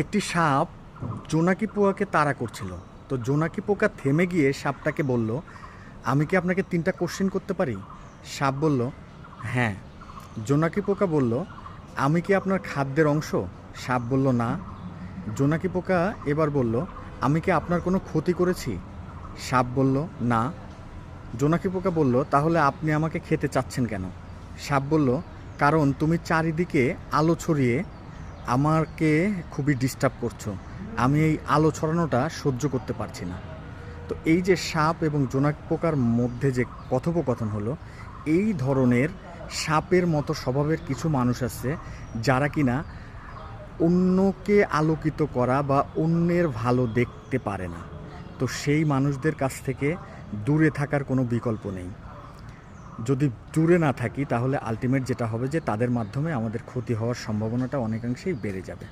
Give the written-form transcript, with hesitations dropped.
একটি সাপ জোনাকি পোকাকে তাড়া করছিল। তো জোনাকি পোকা থেমে গিয়ে সাপটাকে বলল, আমি কি আপনাকে 3টা কোশ্চেন করতে পারি? সাপ বলল, হ্যাঁ। জোনাকি পোকা বলল, আমি কি আপনার খাদ্যের অংশ? সাপ বলল, না। জোনাকি পোকা এবার বলল, আমি কি আপনার কোনো ক্ষতি করেছি? সাপ বলল, না। জোনাকি পোকা বলল, তাহলে আপনি আমাকে খেতে চাচ্ছেন কেন? সাপ বলল, কারণ তুমি চারিদিকে আলো ছড়িয়ে আমাকে খুবই ডিস্টার্ব করছো। আমি এই আলো ছড়ানোটা সহ্য করতে পারছি না। তো এই যে সাপ এবং জোনাকি পোকার মধ্যে যে কথোপকথন হলো, এই ধরনের সাপের মতো স্বভাবের কিছু মানুষ আছে যারা কিনা অন্যকে আলোকিত করা বা অন্যের ভালো দেখতে পারে না। তো সেই মানুষদের কাছ থেকে দূরে থাকার কোনো বিকল্প নেই। যদি দূরে না থাকি তাহলে আলটিমেট যেটা হবে যে তাদের মাধ্যমে আমাদের ক্ষতি হওয়ার সম্ভাবনাটা অনেকাংশেই বেড়ে যাবে।